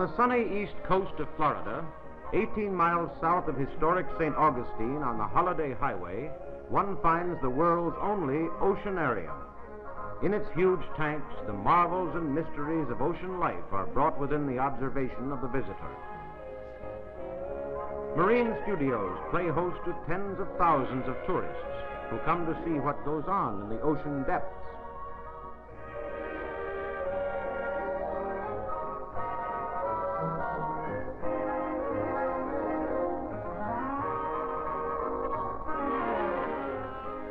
the sunny east coast of Florida, 18 miles south of historic St. Augustine on the Holiday Highway, one finds the world's only oceanarium. In its huge tanks, the marvels and mysteries of ocean life are brought within the observation of the visitor. Marine studios play host to tens of thousands of tourists who come to see what goes on in the ocean depths.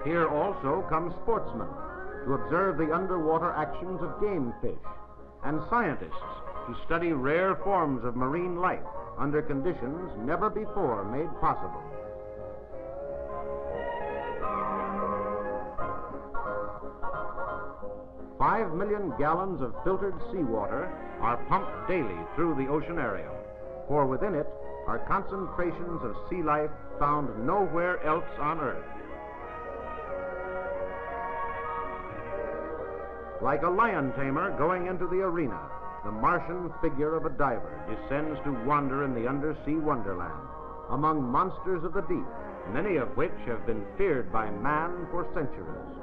Here also come sportsmen to observe the underwater actions of game fish, and scientists to study rare forms of marine life under conditions never before made possible. $5 million gallons of filtered seawater are pumped daily through the oceanarium, for within it are concentrations of sea life found nowhere else on Earth. Like a lion tamer going into the arena, the Martian figure of a diver descends to wander in the undersea wonderland, among monsters of the deep, many of which have been feared by man for centuries.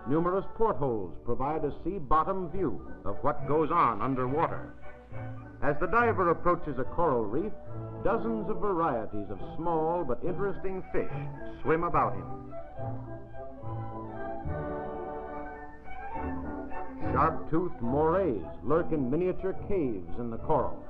Numerous portholes provide a sea-bottom view of what goes on underwater. As the diver approaches a coral reef, dozens of varieties of small but interesting fish swim about him. Sharp-toothed morays lurk in miniature caves in the coral.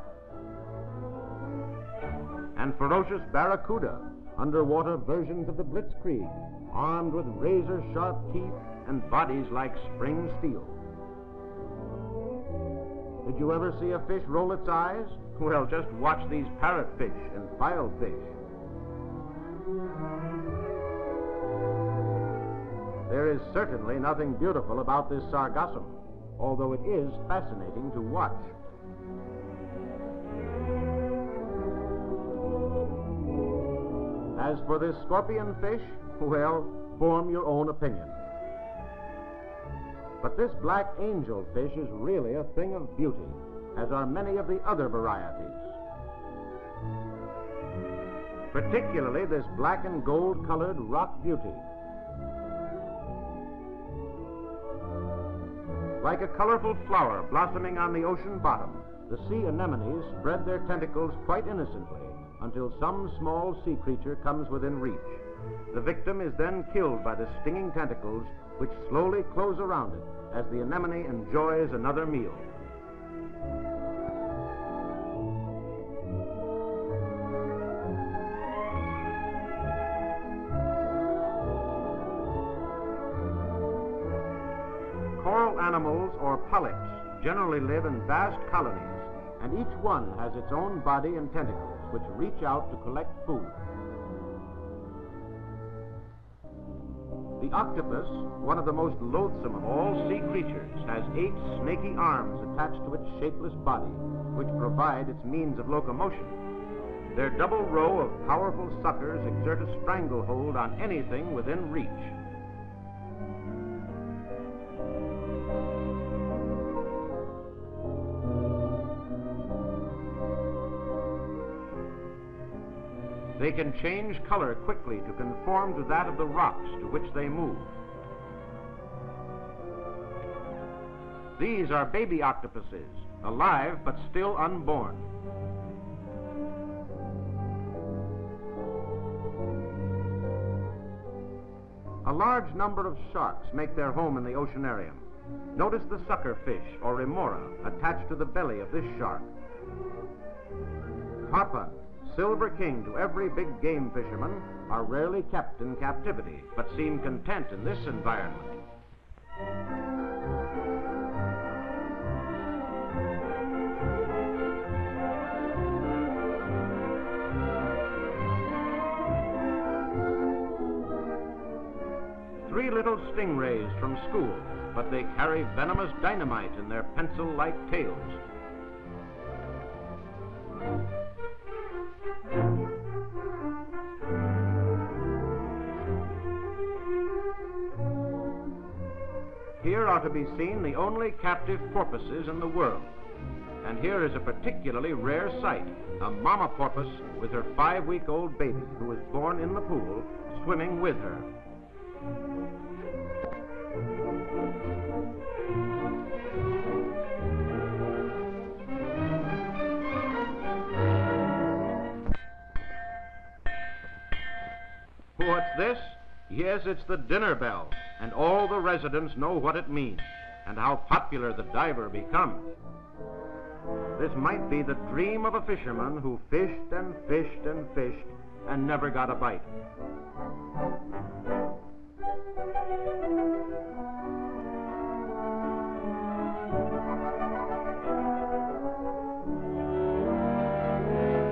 And ferocious barracuda, underwater versions of the blitzkrieg, armed with razor-sharp teeth and bodies like spring steel. Did you ever see a fish roll its eyes? Well, just watch these parrotfish and filefish. There is certainly nothing beautiful about this sargassum, although it is fascinating to watch. As for this scorpion fish, well, form your own opinion. But this black angelfish is really a thing of beauty, as are many of the other varieties. Particularly this black and gold-colored rock beauty. Like a colorful flower blossoming on the ocean bottom, the sea anemones spread their tentacles quite innocently until some small sea creature comes within reach. The victim is then killed by the stinging tentacles, which slowly close around it as the anemone enjoys another meal. Coral animals, or polyps, generally live in vast colonies, and each one has its own body and tentacles, which reach out to collect food. The octopus, one of the most loathsome of all sea creatures, has 8 snaky arms attached to its shapeless body, which provide its means of locomotion. Their double row of powerful suckers exert a stranglehold on anything within reach. They can change color quickly to conform to that of the rocks to which they move. These are baby octopuses, alive but still unborn. A large number of sharks make their home in the oceanarium. Notice the suckerfish, or remora, attached to the belly of this shark. Tarpon, silver king to every big game fisherman, are rarely kept in captivity, but seem content in this environment. Three little stingrays from school, but they carry venomous dynamite in their pencil-like tails. Here are to be seen the only captive porpoises in the world. And here is a particularly rare sight, a mama porpoise with her 5-week-old baby who was born in the pool, swimming with her. What's this? Yes, it's the dinner bell, and all the residents know what it means, and how popular the diver becomes. This might be the dream of a fisherman who fished and fished and fished and never got a bite.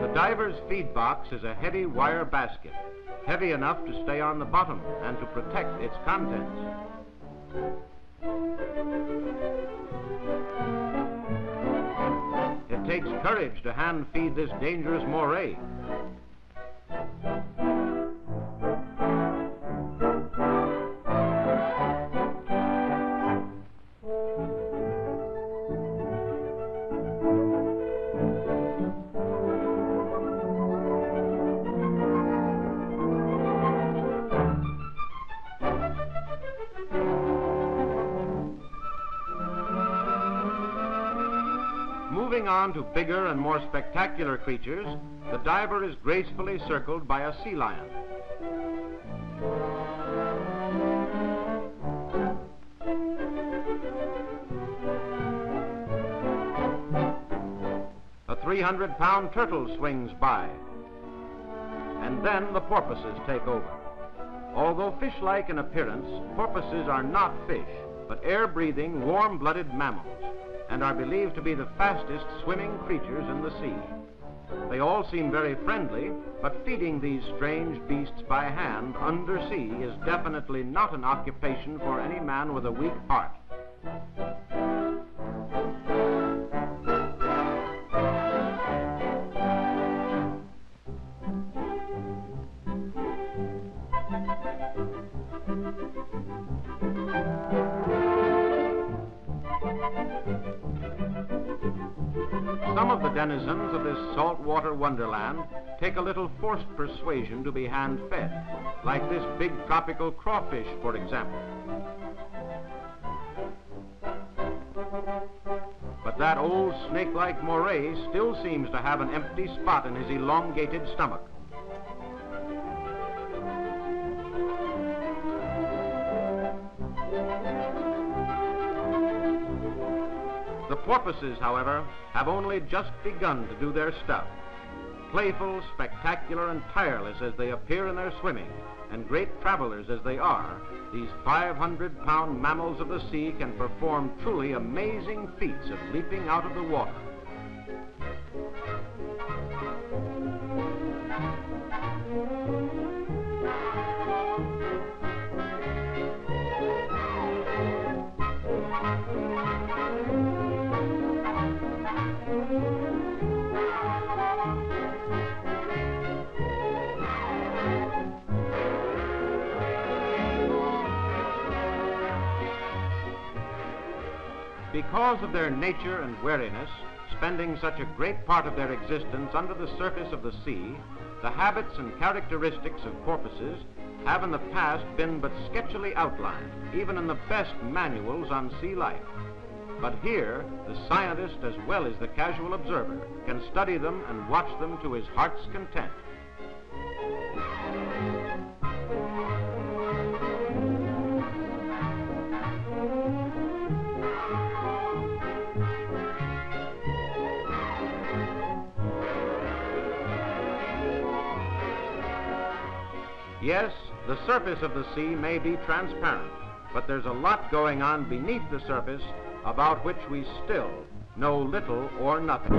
The diver's feed box is a heavy wire basket, heavy enough to stay on the bottom and to protect its contents. It takes courage to hand feed this dangerous moray. Moving on to bigger and more spectacular creatures, the diver is gracefully circled by a sea lion. A 300-pound turtle swings by, and then the porpoises take over. Although fish-like in appearance, porpoises are not fish, but air-breathing, warm-blooded mammals, and are believed to be the fastest swimming creatures in the sea. They all seem very friendly, but feeding these strange beasts by hand undersea is definitely not an occupation for any man with a weak heart. Some of the denizens of this saltwater wonderland take a little forced persuasion to be hand-fed, like this big tropical crawfish, for example. But that old snake-like moray still seems to have an empty spot in his elongated stomach. The porpoises, however, have only just begun to do their stuff. Playful, spectacular, and tireless as they appear in their swimming, and great travelers as they are, these 500-pound mammals of the sea can perform truly amazing feats of leaping out of the water. Because of their nature and wariness, spending such a great part of their existence under the surface of the sea, the habits and characteristics of porpoises have in the past been but sketchily outlined, even in the best manuals on sea life. But here, the scientist as well as the casual observer can study them and watch them to his heart's content. Yes, the surface of the sea may be transparent, but there's a lot going on beneath the surface about which we still know little or nothing.